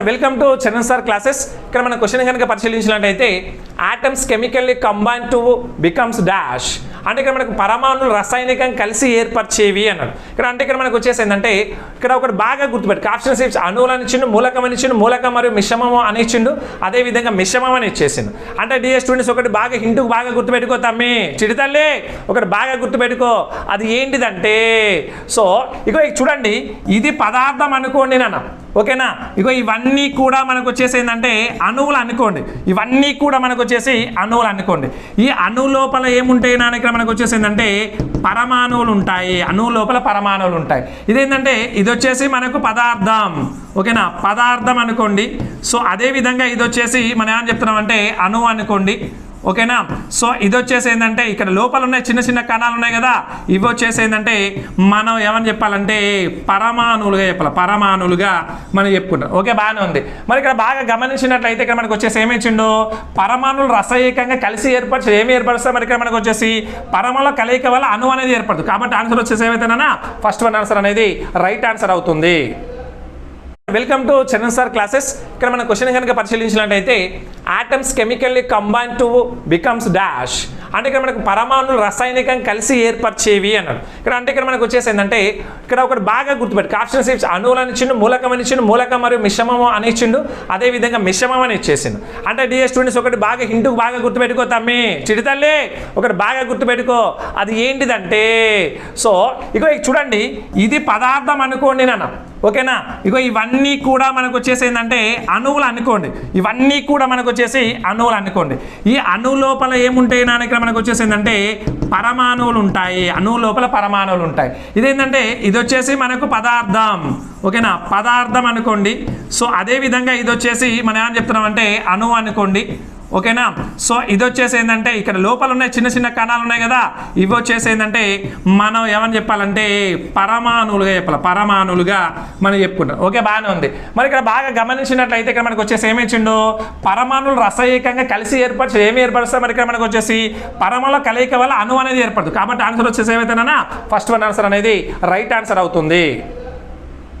Welcome to Charan sir classes. ఇక్కడ మన question కనుక పరిశీలించినట్లయితే atoms chemically combine to becomes dash అంటే ఇక్కడ మనకు పరమాణులు రసాయనికంగా కలిసి ఏర్పరిచేవి అన్నాడు. ఇక్కడ మనకు వచ్చేసి ఏంటంటే ఇక్కడ ఒకటి బాగా గుర్తుపెట్టు ఆప్షన్ సిప్స్ అణువులు అని ఇచ్చిండు, మూలకం అని ఇచ్చిండు, మూలకం మరియు మిశ్రమము అని ఇచ్చిండు, అదేవిధంగా మిశ్రమం అని ఇచ్చేసిండు. అంటే డిఎస్ స్టూడెంట్స్ ఒకటి బాగా హింటుకు బాగా గుర్తుపెట్టుకో తమ్మి చిడితల్లి, ఒకటి బాగా గుర్తుపెట్టుకో. అది ఏంటిదంటే సో ఇగో చూడండి ఇది పదార్థం అనుకోండి నాన్న, ఓకేనా. ఇగో ఇవన్నీ కూడా మనకు వచ్చేసి ఏంటంటే అణువులు అనుకోండి, ఇవన్నీ కూడా మనకు వచ్చేసి అణువులు అనుకోండి. ఈ అణువు లోపల ఏముంటాయి నాన్న, ఇక్కడ మనకు వచ్చేసి ఏంటంటే పరమాణువులు ఉంటాయి, అణువు లోపల పరమాణువులు ఉంటాయి. ఇదేంటంటే ఇది వచ్చేసి మనకు పదార్థం, ఓకేనా, పదార్థం అనుకోండి. సో అదేవిధంగా ఇది వచ్చేసి మనం ఏమని చెప్తున్నాం అంటే అణువు అనుకోండి, ఓకేనా. సో ఇది వచ్చేసి ఏంటంటే ఇక్కడ లోపల ఉన్నాయి చిన్న చిన్న కణాలు ఉన్నాయి కదా, ఇవి వచ్చేసి ఏంటంటే మనం ఏమని చెప్పాలంటే పరమాణువులుగా చెప్పాలి, పరమాణువులుగా మనం చెప్పుకుంటాం. ఓకే, బాగానే ఉంది. మరి ఇక్కడ బాగా గమనించినట్లయితే ఇక్కడ మనకు వచ్చేసి ఏమిచ్చిండు, పరమాణువులు రసాయనికంగా కలిసి ఏమి ఏర్పరుస్తారు. మరి ఇక్కడ మనకు వచ్చేసి పరమాణుల కలయిక వల్ల అణువు అనేది ఏర్పడుతుంది. కాబట్టి ఆన్సర్ వచ్చేసి ఏమైతేనా ఫస్ట్ వన్ ఆన్సర్ అనేది రైట్ ఆన్సర్ అవుతుంది. Welcome to Charan sir classes. ఇక్కడ మన క్వశ్చన్ కనుక పరిశీలించినట్లయితే atoms chemically combine to becomes dash అంటే ఇక్కడ మనకు పరమాణులు రసాయనికంగా కలిసి ఏర్పరిచేవి అన్నాడు. ఇక్కడ మనకు వచ్చేసి ఏంటంటే ఇక్కడ ఒకటి బాగా గుర్తుపెట్టు ఆప్షన్ సిప్స్ అణువులు అని ఇచ్చిండు, మూలకం అని ఇచ్చిండు, మూలకం మరియు మిశ్రమము అని ఇచ్చిండు, అదేవిధంగా మిశ్రమం అని ఇచ్చేసిండు. అంటే డిఎస్ స్టూడెంట్స్ ఒకటి బాగా హింటుకు బాగా గుర్తుపెట్టుకో తమ్మి చిడితల్లి, ఒకటి బాగా గుర్తుపెట్టుకో. అది ఏంటిదంటే సో ఇగో చూడండి ఇది పదార్థం అనుకోండి నాన్న, ఓకేనా. ఇగో ఇవన్నీ కూడా మనకు వచ్చేసి ఏంటంటే అణువులు అనుకోండి, ఇవన్నీ కూడా మనకు వచ్చేసి అణువులు అనుకోండి. ఈ అణువు లోపల ఏముంటాయి నాన్న, ఇక్కడ మనకు వచ్చేసి ఏంటంటే పరమాణువులు ఉంటాయి, అణువు లోపల పరమాణువులు ఉంటాయి. ఇదేంటంటే ఇది వచ్చేసి మనకు పదార్థం, ఓకేనా, పదార్థం అనుకోండి. సో అదేవిధంగా ఇది వచ్చేసి మనం ఏమని చెప్తున్నాం అంటే అణువు అనుకోండి, ఓకేనా. సో ఇది వచ్చేసి ఏంటంటే ఇక్కడ లోపల ఉన్నాయి చిన్న చిన్న కణాలు ఉన్నాయి కదా, ఇవి వచ్చేసి ఏంటంటే మనం ఏమని చెప్పాలంటే పరమాణువులుగా చెప్పాలి, పరమాణువులుగా మనం చెప్పుకుంటాం. ఓకే, బాగానే ఉంది. మరి ఇక్కడ బాగా గమనించినట్లయితే ఇక్కడ మనకు వచ్చేసి ఏమిచ్చిండు, పరమాణువులు రసాయనికంగా కలిసి ఏమి ఏర్పరుస్తారు. మరి ఇక్కడ మనకు వచ్చేసి పరమాణుల కలయిక వల్ల అణువు అనేది ఏర్పడుతుంది. కాబట్టి ఆన్సర్ వచ్చేసి ఏమైతేనా ఫస్ట్ వన్ ఆన్సర్ అనేది రైట్ ఆన్సర్ అవుతుంది.